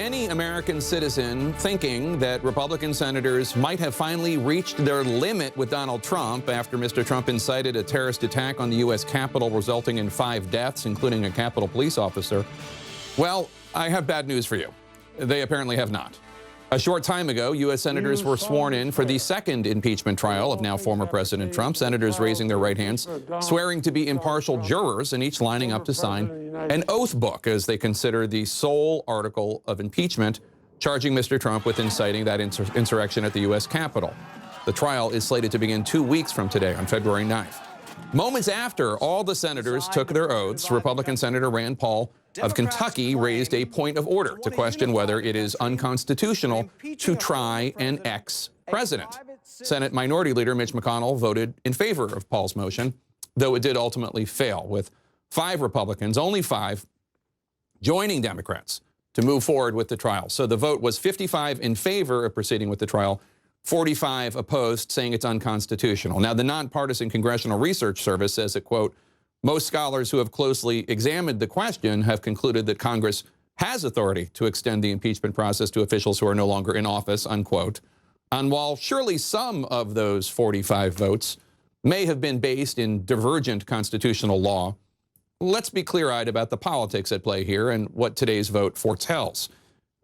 any American citizen thinking that Republican senators might have finally reached their limit with Donald Trump after Mr. Trump incited a terrorist attack on the U.S. Capitol, resulting in 5 deaths, including a Capitol police officer, well, I have bad news for you. They apparently have not. A short time ago, U.S. senators were sworn in for the second impeachment trial of now former President Trump, senators raising their right hands, swearing to be impartial jurors, and each lining up to sign an oath book as they consider the sole article of impeachment charging Mr. Trump with inciting that insurrection at the U.S. Capitol. The trial is slated to begin 2 weeks from today on February 9th. Moments after all the senators took their oaths, Republican Senator Rand Paul of Kentucky raised a point of order to question whether it is unconstitutional to try an ex-president. Senate Minority Leader Mitch McConnell voted in favor of Paul's motion, though it did ultimately fail, with 5 Republicans, only 5, joining Democrats to move forward with the trial. So the vote was 55 in favor of proceeding with the trial, 45 opposed, saying it's unconstitutional. Now, the nonpartisan Congressional Research Service says that, quote, most scholars who have closely examined the question have concluded that Congress has authority to extend the impeachment process to officials who are no longer in office, unquote. And while surely some of those 45 votes may have been based in divergent constitutional law, let's be clear-eyed about the politics at play here and what today's vote foretells.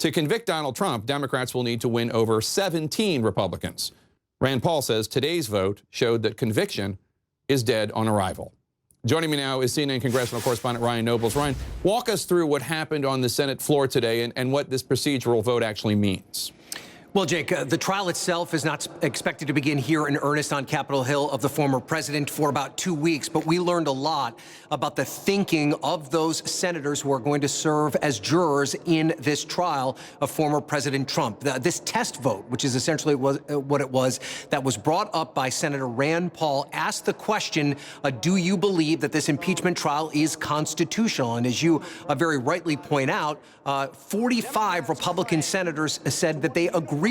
To convict Donald Trump, Democrats will need to win over 17 Republicans. Rand Paul says today's vote showed that conviction is dead on arrival. Joining me now is CNN congressional correspondent Ryan Nobles. Ryan, walk us through what happened on the Senate floor today and what this procedural vote actually means. Well, Jake, the trial itself is not expected to begin here in earnest on Capitol Hill of the former president for about 2 weeks, but we learned a lot about the thinking of those senators who are going to serve as jurors in this trial of former President Trump. This test vote, which is essentially what it was, that was brought up by Senator Rand Paul, asked the question, do you believe that this impeachment trial is constitutional? And as you very rightly point out, 45 Republican senators said that they agreed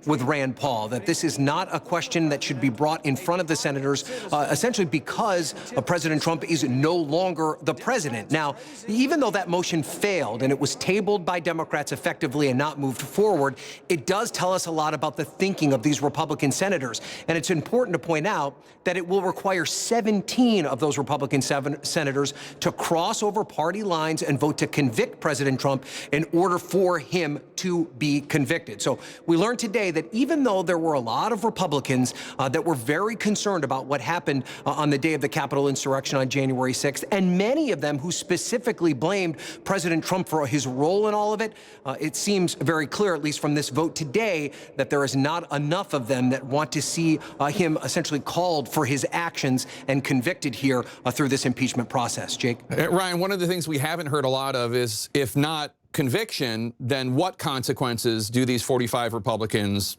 with Rand Paul, that this is not a question that should be brought in front of the senators, essentially because President Trump is no longer the president. Now, even though that motion failed and it was tabled by Democrats effectively and not moved forward, it does tell us a lot about the thinking of these Republican senators. And it's important to point out that it will require 17 of those Republican senators to cross over party lines and vote to convict President Trump in order for him to be convicted. So we learned today that even though there were a lot of Republicans that were very concerned about what happened on the day of the Capitol insurrection on January 6th, and many of them who specifically blamed President Trump for his role in all of it, it seems very clear, at least from this vote today, that there is not enough of them that want to see him essentially called for his actions and convicted here through this impeachment process. Jake? Ryan, one of the things we haven't heard a lot of is, if not conviction, then what consequences do these 45 Republicans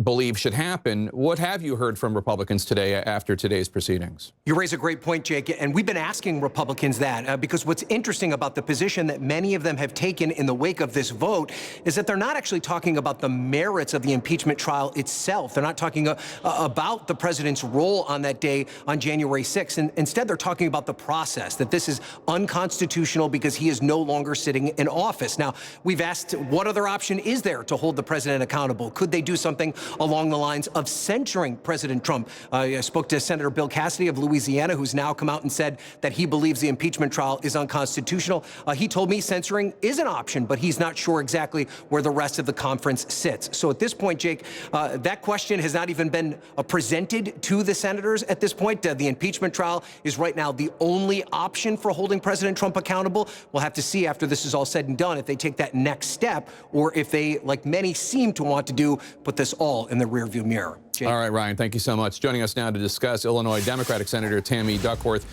believe should happen? What have you heard from Republicans today after today's proceedings? You raise a great point, Jake, and we've been asking Republicans that because what's interesting about the position that many of them have taken in the wake of this vote is that they're not actually talking about the merits of the impeachment trial itself. They're not talking about the president's role on that day on January 6th. And instead, they're talking about the process, that this is unconstitutional because he is no longer sitting in office. Now, we've asked what other option is there to hold the president accountable? Could they do something along the lines of censuring President Trump? I spoke to Senator Bill Cassidy of Louisiana, who's now come out and said that he believes the impeachment trial is unconstitutional. He told me censoring is an option, but he's not sure exactly where the rest of the conference sits. So at this point, Jake, that question has not even been presented to the senators at this point. The impeachment trial is right now the only option for holding President Trump accountable. We'll have to see after this is all said and done if they take that next step or if they, like many seem to want to do, put this all in the rearview mirror. Jake? All right, Ryan, thank you so much. Joining us now to discuss Illinois Democratic Senator Tammy Duckworth.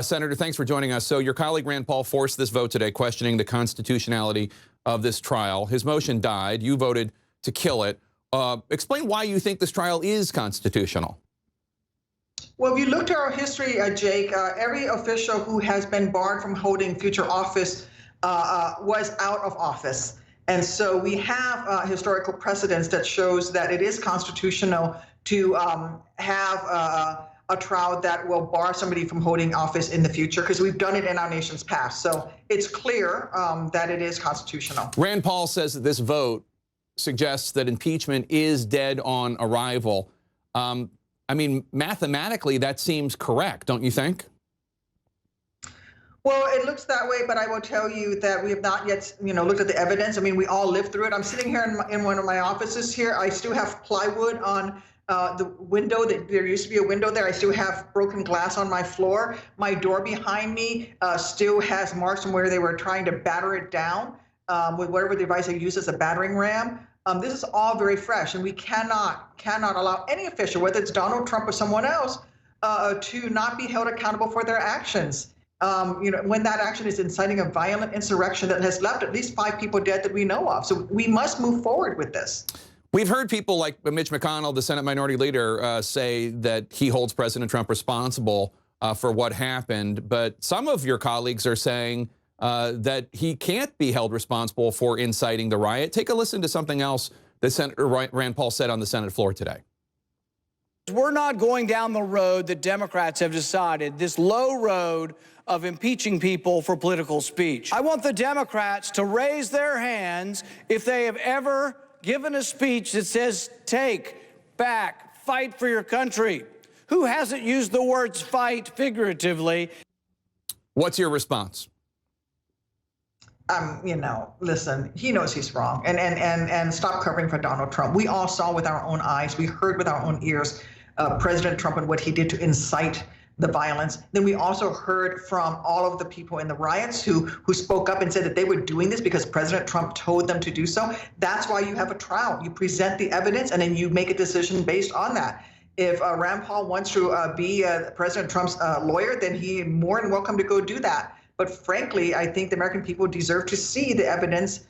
Senator, thanks for joining us. So your colleague Rand Paul forced this vote today, questioning the constitutionality of this trial. His motion died. You voted to kill it. Explain why you think this trial is constitutional. Well, if you look to our history, Jake, every official who has been barred from holding future office was out of office. And so we have historical precedents that shows that it is constitutional to have a trial that will bar somebody from holding office in the future, because we've done it in our nation's past. So it's clear that it is constitutional. Rand Paul says that this vote suggests that impeachment is dead on arrival. I mean, mathematically, that seems correct, don't you think? Well, it looks that way, but I will tell you that we have not yet, looked at the evidence. I mean, we all lived through it. I'm sitting here in one of my offices here. I still have plywood on the window. There used to be a window there. I still have broken glass on my floor. My door behind me still has marks from where they were trying to batter it down with whatever device they use as a battering ram. This is all very fresh, and we cannot allow any official, whether it's Donald Trump or someone else, to not be held accountable for their actions. When that action is inciting a violent insurrection that has left at least 5 people dead that we know of. So we must move forward with this. We've heard people like Mitch McConnell, the Senate Minority Leader, say that he holds President Trump responsible for what happened. But some of your colleagues are saying that he can't be held responsible for inciting the riot. Take a listen to something else that Senator Rand Paul said on the Senate floor today. We're not going down the road that Democrats have decided, this low road of impeaching people for political speech. I want the Democrats to raise their hands if they have ever given a speech that says, take back, fight for your country. Who hasn't used the words fight figuratively? What's your response? Listen, he knows he's wrong, and stop covering for Donald Trump. We all saw with our own eyes, we heard with our own ears, President Trump and what he did to incite the violence. Then we also heard from all of the people in the riots who spoke up and said that they were doing this because President Trump told them to do so. That's why you have a trial. You present the evidence and then you make a decision based on that. If Rand Paul wants to be President Trump's lawyer, then he's more than welcome to go do that. But frankly, I think the American people deserve to see the evidence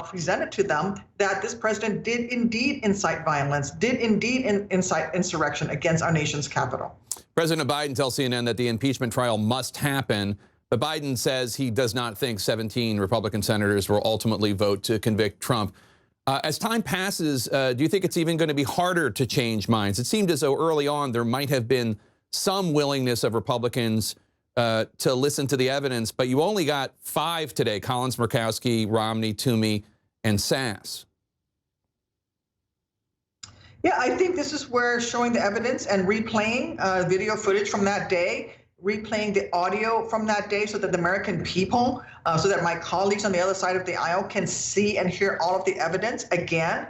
presented to them that this president did indeed incite violence, did indeed incite insurrection against our nation's capital. President Biden tells CNN that the impeachment trial must happen, but Biden says he does not think 17 Republican senators will ultimately vote to convict Trump. As time passes, do you think it's even going to be harder to change minds? It seemed as though early on there might have been some willingness of Republicans to listen to the evidence, but you only got 5 today: Collins, Murkowski, Romney, Toomey, and Sass. Yeah, I think this is where showing the evidence and replaying video footage from that day, replaying the audio from that day so that the American people, so that my colleagues on the other side of the aisle can see and hear all of the evidence again,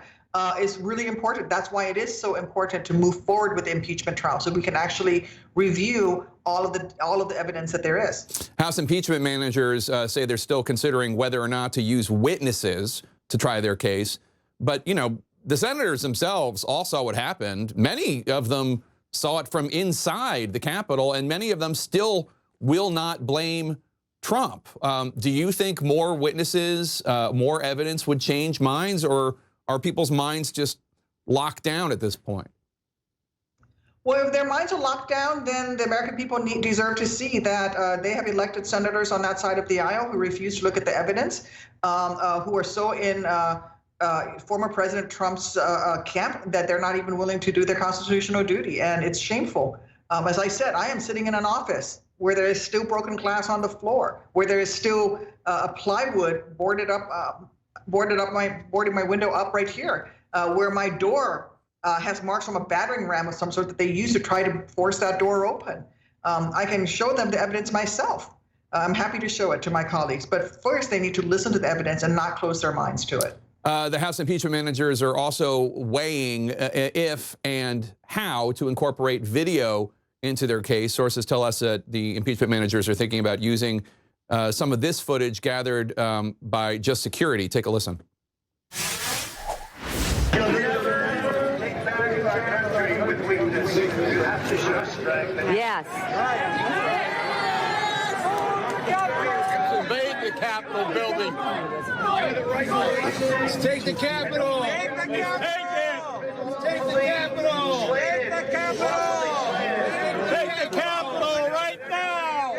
is really important. That's why it is so important to move forward with the impeachment trial, so we can actually review all of the evidence that there is. House impeachment managers say they're still considering whether or not to use witnesses to try their case. But, the senators themselves all saw what happened. Many of them saw it from inside the Capitol, and many of them still will not blame Trump. Do you think more witnesses, more evidence would change minds, or are people's minds just locked down at this point? Well, if their minds are locked down, then the American people deserve to see that they have elected senators on that side of the aisle who refuse to look at the evidence, who are so in former President Trump's camp that they're not even willing to do their constitutional duty. And it's shameful. As I said, I am sitting in an office where there is still broken glass on the floor, where there is still a plywood boarded my window up right here, where my door has marks from a battering ram of some sort that they use to try to force that door open. I can show them the evidence myself. I'm happy to show it to my colleagues, but first they need to listen to the evidence and not close their minds to it. The House impeachment managers are also weighing if and how to incorporate video into their case. Sources tell us that the impeachment managers are thinking about using some of this footage gathered by just security. Take a listen. Yes. Invade the Capitol building. Let's take the Capitol. Take the Capitol. Take the Capitol. Take the Capitol. Take the Capitol right now.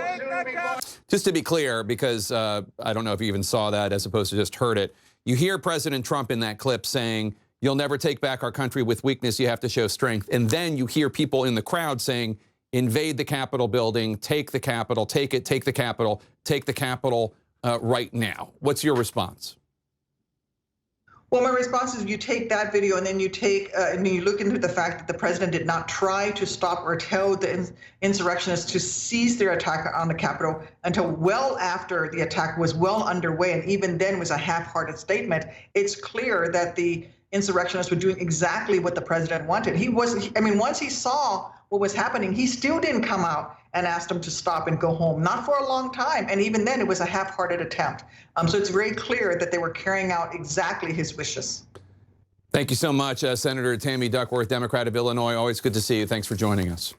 Just to be clear, because I don't know if you even saw that as opposed to just heard it, you hear President Trump in that clip saying, "You'll never take back our country with weakness. You have to show strength." And then you hear people in the crowd saying, invade the Capitol building, take the Capitol, take it, take the Capitol, take the Capitol right now. What's your response? Well, my response is you take that video and then you take and you look into the fact that the president did not try to stop or tell the insurrectionists to cease their attack on the Capitol until well after the attack was well underway, and even then was a half-hearted statement. It's clear that the insurrectionists were doing exactly what the president wanted. He wasn't, I mean, once he saw what was happening, he still didn't come out and ask them to stop and go home, not for a long time. And even then, it was a half-hearted attempt. So it's very clear that they were carrying out exactly his wishes. Thank you so much, Senator Tammy Duckworth, Democrat of Illinois. Always good to see you. Thanks for joining us.